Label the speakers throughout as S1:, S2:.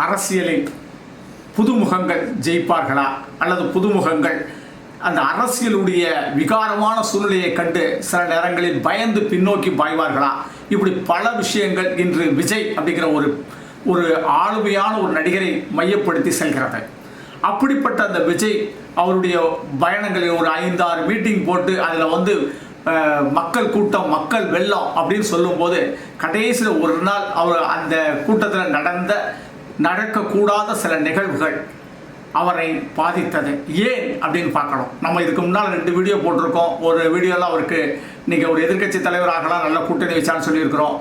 S1: அரசியலில் புதுமுகங்கள் ஜெயிப்பார்களா அல்லது புதுமுகங்கள் அந்த அரசியலுடைய விகாரமான சூழ்நிலையை கண்டு சில நேரங்களில் பயந்து பின்னோக்கி பாய்வார்களா? இப்படி பல விஷயங்கள் இன்று விஜய் அப்படிங்கிற ஒரு ஆளுமையான ஒரு நடிகரை மையப்படுத்தி செல்கிறது. அப்படிப்பட்ட அந்த விஜய் அவருடைய பயணங்களில் ஒரு 5-6 மீட்டிங் போட்டு அதில் மக்கள் கூட்டம், மக்கள் வெள்ளம் அப்படின்னு சொல்லும்போது கடைசியில் ஒரு நாள் அவர் அந்த கூட்டத்தில் நடக்கக்கூடாத சில நிகழ்வுகள் அவரை பாதித்தது. ஏன் அப்படின்னு பார்க்கணும். நம்ம இதுக்கு முன்னால் 2 வீடியோ போட்டிருக்கோம். ஒரு வீடியோவில் அவருக்கு நீங்கள் ஒரு எதிர்க்கட்சி தலைவராகலாம், நல்ல கூட்டணி வச்சான்னு சொல்லியிருக்கிறோம்.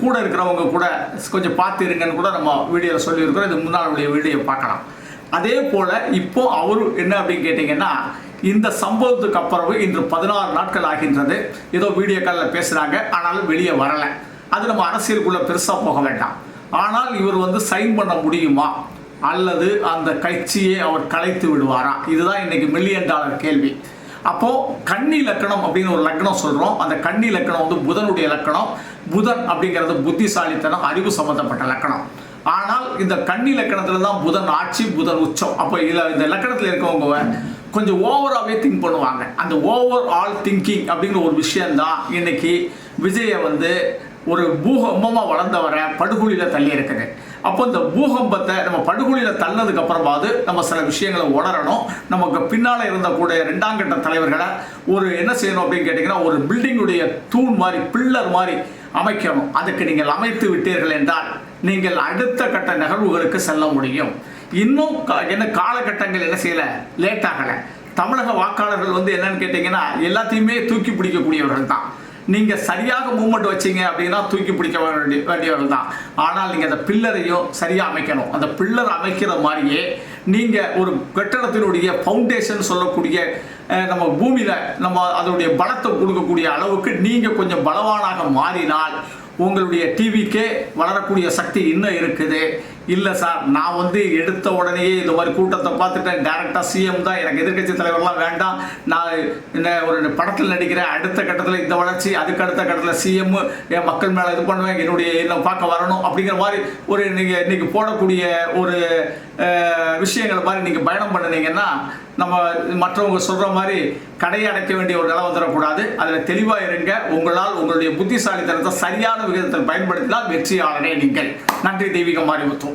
S1: கூட இருக்கிறவங்க கூட கொஞ்சம் பார்த்து இருங்கன்னு கூட நம்ம வீடியோவில் சொல்லியிருக்கிறோம். இது முன்னால் உடைய வீடியோ பார்க்கலாம். அதே போல் இப்போ அவர் என்ன அப்படின்னு கேட்டிங்கன்னா, இந்த சம்பவத்துக்கு அப்புறம் இன்று 16 நாட்கள் ஆகின்றது. ஏதோ வீடியோ காலில் பேசுகிறாங்க, ஆனாலும் வெளியே வரலை. அது நம்ம அரசியலுக்குள்ளே பெருசாக போக வேண்டாம். ஆனால் இவர் சைன் பண்ண முடியுமா அல்லது அந்த கட்சியை அவர் கலைத்து விடுவாரா? இதுதான் இன்னைக்கு $1,000,000 கேள்வி. அப்போது கன்னி லக்கணம் அப்படின்னு ஒரு லக்கணம் சொல்கிறோம். அந்த கன்னி லக்கணம் புதனுடைய லக்கணம். புதன் அப்படிங்கிறது புத்திசாலித்தனம், அறிவு சம்பந்தப்பட்ட லக்கணம். ஆனால் இந்த கன்னி லக்கணத்தில் தான் புதன் ஆட்சி, புதன் உச்சம். அப்போ இதில் இந்த லக்கணத்தில் இருக்கவங்க கொஞ்சம் ஓவராகவே திங்க் பண்ணுவாங்க. அந்த ஓவர் ஆல் திங்கிங் அப்படிங்கிற ஒரு விஷயந்தான் இன்னைக்கு விஜயை ஒரு பூகம்பமாக வளர்ந்தவரை படுகொலியில் தள்ளி இருக்குது. அப்போ இந்த பூகம்பத்தை நம்ம படுகொலியில் தள்ளதுக்கு அப்புறமாவது நம்ம சில விஷயங்களை உணரணும். நமக்கு பின்னால் இருந்தக்கூடிய 2ஆம் கட்ட தலைவர்களை என்ன செய்யணும் அப்படின்னு கேட்டிங்கன்னா, ஒரு பில்டிங்குடைய தூண் மாதிரி, பில்லர் மாதிரி அமைக்கணும். அதுக்கு நீங்கள் அமைத்து விட்டீர்கள் என்றால் நீங்கள் அடுத்த கட்ட நிகழ்வுகளுக்கு செல்ல முடியும். இன்னும் காலகட்டங்கள் என்ன செய்யலை, லேட் ஆகலை. தமிழக வாக்காளர்கள் என்னன்னு கேட்டிங்கன்னா எல்லாத்தையுமே தூக்கி பிடிக்கக்கூடியவர்கள் தான். நீங்கள் சரியாக மூவ்மெண்ட் வச்சிங்க அப்படின்னா தூக்கி பிடிக்க வேண்டியவர்கள் தான். ஆனால் நீங்கள் அந்த பில்லரையும் சரியாக அமைக்கணும். அந்த பில்லர் அமைக்கிற மாதிரியே நீங்கள் ஒரு கட்டடத்தினுடைய ஃபவுண்டேஷன் சொல்லக்கூடிய நம்ம பூமியில் நம்ம அதனுடைய பலத்தை கொடுக்கக்கூடிய அளவுக்கு நீங்கள் கொஞ்சம் பலவானாக மாறினால் உங்களுடைய டிவிக்கே வளரக்கூடிய சக்தி இன்னும் இருக்குது. இல்லை சார், நான் எடுத்த உடனேயே இந்த மாதிரி கூட்டத்தை பார்த்துட்டேன், டைரெக்டாக சிஎம் தான், எனக்கு எதிர்கட்சி தலைவர்லாம் வேண்டாம், நான் ஒரு படத்தில் நடிக்கிறேன், அடுத்த கட்டத்தில் இந்த வளர்ச்சி, அதுக்கு அடுத்த கட்டத்தில் சிஎம் என் மக்கள் மேலே இது பண்ணுவேன், என்னை பார்க்க வரணும் அப்படிங்கிற மாதிரி நீங்கள் இன்றைக்கி போடக்கூடிய ஒரு விஷயங்கள் மாதிரி நீங்கள் பயணம் பண்ணினீங்கன்னா நம்ம மற்றவங்க சொல்கிற மாதிரி கடையை அடைக்க வேண்டிய ஒரு நிலை வந்துடக்கூடாது. அதில் தெளிவாக இருங்க. உங்களால் உங்களுடைய புத்திசாலித்தனத்தை சரியான விகிதத்தில் பயன்படுத்தினால் வெற்றியாளரே நீங்கள். நன்றி. தெய்வீக மாரிமுத்து.